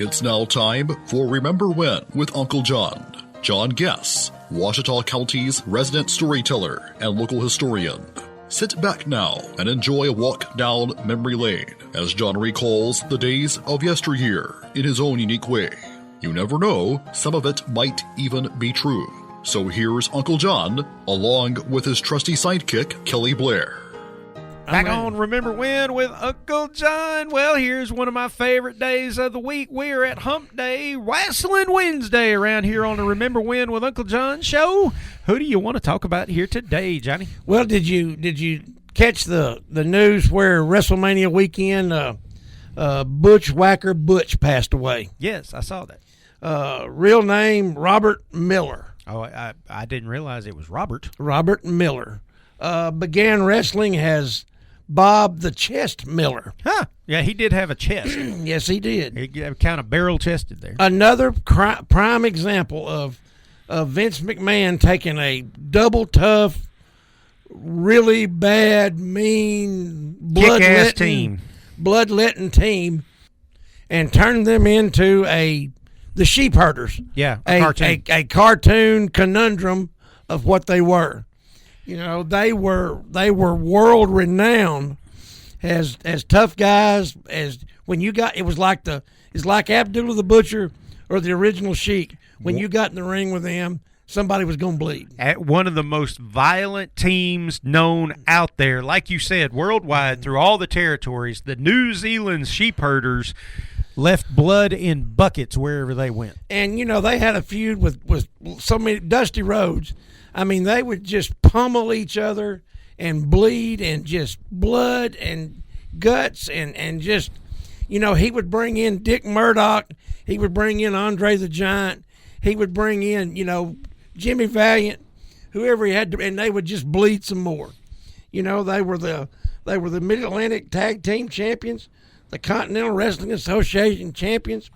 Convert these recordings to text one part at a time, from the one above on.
It's now time for Remember When with Uncle John. John Guess, Ouachita County's resident storyteller and local historian. Sit back now and enjoy a walk down memory lane as John recalls the days of yesteryear in his own unique way. You never know, some of it might even be true. So here's Uncle John, along with his trusty sidekick, Kelly Blair. Back on Remember When with Uncle John. Well, here's one of my favorite days of the week. We're at Hump Day, Wrestling Wednesday around here on the Remember When with Uncle John show. Who do you want to talk about here today, Johnny? Well, did you catch the news where WrestleMania weekend Bushwhacker Butch passed away? Yes, I saw that. Real name, Robert Miller. Oh, I didn't realize it was Robert. Robert Miller. Began wrestling as Bob the Chest Miller. Huh. Yeah, he did have a chest. Yes, he did. He kind of barrel-chested there. Another prime example of Vince McMahon taking a double tough, really bad, mean, bloodletting team and turning them into the sheep herders. Yeah, a cartoon conundrum of what they were. You know, they were world renowned as tough guys. As when you got, it's like Abdullah the Butcher or the original Sheik. When you got in the ring with them, somebody was going to bleed. At one of the most violent teams known out there, like you said, worldwide through all the territories, the New Zealand sheep herders left blood in buckets wherever they went. And you know, they had a feud with so many Dusty Rhodes. I mean, they would just pummel each other and bleed and just blood and guts and just, you know, he would bring in Dick Murdoch. He would bring in Andre the Giant. He would bring in, you know, Jimmy Valiant, whoever he had to, and they would just bleed some more. You know, they were the Mid-Atlantic Tag Team Champions, the Continental Wrestling Association Champions,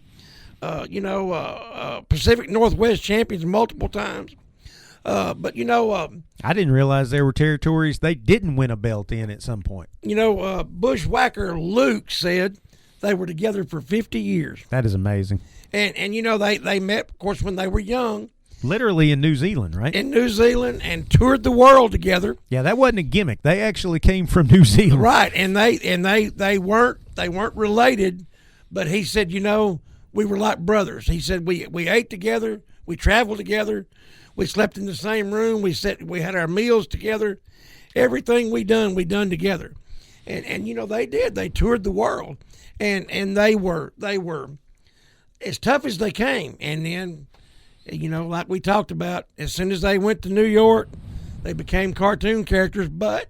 Pacific Northwest Champions multiple times. But, you know... I didn't realize there were territories they didn't win a belt in at some point. You know, Bushwhacker Luke said they were together for 50 years. That is amazing. And you know, they met, of course, when they were young. Literally in New Zealand, right? In New Zealand, and toured the world together. Yeah, that wasn't a gimmick. They actually came from New Zealand. Right, and they weren't related, but he said, you know, we were like brothers. He said we ate together, we traveled together. We slept in the same room. We had our meals together. Everything we done together. And you know, they did. They toured the world. And they were as tough as they came. And then, you know, like we talked about, as soon as they went to New York, they became cartoon characters, but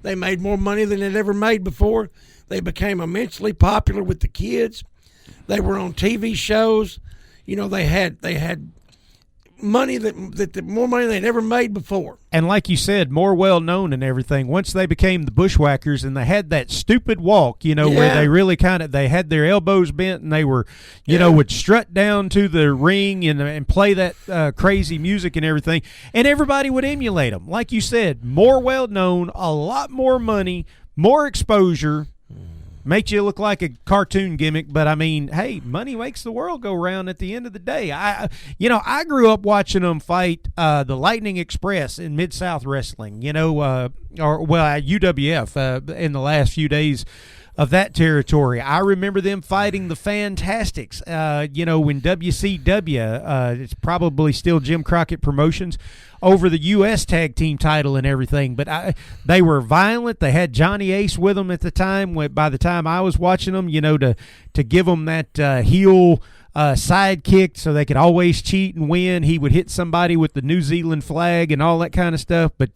they made more money than they'd ever made before. They became immensely popular with the kids. They were on TV shows. You know, they had money that more money they'd ever made before. And like you said, more well known and everything. Once they became the Bushwhackers and they had that stupid walk, you know, where they really they had their elbows bent and they were, you know, would strut down to the ring and play that crazy music and everything. And everybody would emulate them. Like you said, more well known, a lot more money, more exposure. Makes you look like a cartoon gimmick, but I mean, hey, money makes the world go round at the end of the day. I grew up watching them fight the Lightning Express in Mid-South Wrestling, you know, at UWF in the last few days of that territory. I remember them fighting the Fantastics, you know, when WCW, it's probably still Jim Crockett Promotions, over the U.S. tag team title and everything. But they were violent. They had Johnny Ace with them at the time. By the time I was watching them, you know, to give them that heel sidekick so they could always cheat and win. He would hit somebody with the New Zealand flag and all that kind of stuff. But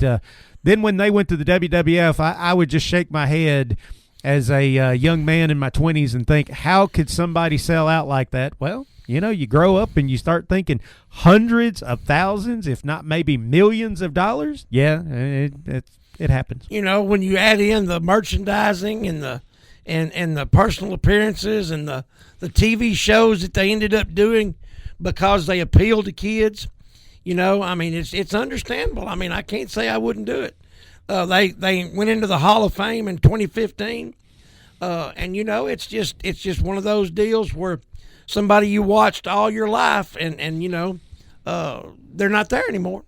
then when they went to the WWF, I would just shake my head as a young man in my 20s and think, how could somebody sell out like that? Well, you know, you grow up and you start thinking hundreds of thousands, if not maybe millions of dollars. Yeah, it happens. You know, when you add in the merchandising and the personal appearances and the TV shows that they ended up doing because they appealed to kids, you know, I mean, it's understandable. I mean, I can't say I wouldn't do it. They went into the Hall of Fame in 2015, and you know, it's just one of those deals where somebody you watched all your life, and you know, they're not there anymore.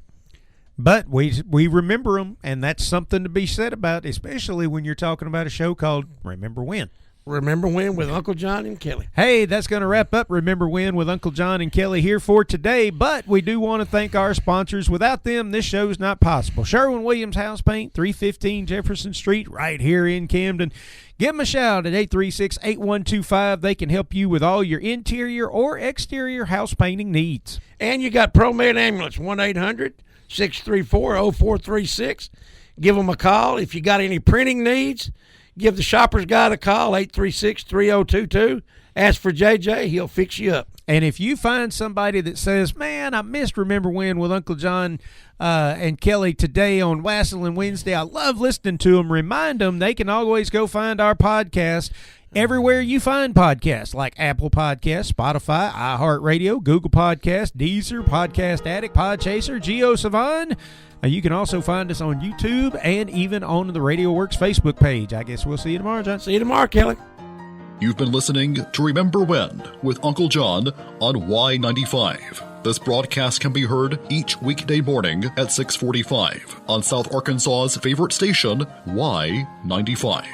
But we remember them, and that's something to be said about, especially when you're talking about a show called Remember When. Remember When with Uncle John and Kelly. Hey, that's going to wrap up Remember When with Uncle John and Kelly here for today, but we do want to thank our sponsors. Without them, this show's not possible. Sherwin-Williams House Paint, 315 Jefferson Street, right here in Camden. Give them a shout at 836-8125. They can help you with all your interior or exterior house painting needs. And you got ProMed Ambulance, 1-800-634-0436. Give them a call. If you got any printing needs, give the Shopper's Guide a call, 836-3022. Ask for JJ. He'll fix you up. And if you find somebody that says, man, I missed Remember When with Uncle John and Kelly today on Wassel and Wednesday, I love listening to them, remind them they can always go find our podcast everywhere you find podcasts, like Apple Podcasts, Spotify, iHeartRadio, Google Podcasts, Deezer, Podcast Addict, Podchaser, JEE-O-SAH-VIN. You can also find us on YouTube and even on the Radio Works Facebook page. I guess we'll see you tomorrow, John. See you tomorrow, Kelly. You've been listening to Remember When with Uncle John on Y95. This broadcast can be heard each weekday morning at 6:45 on South Arkansas's favorite station, Y95.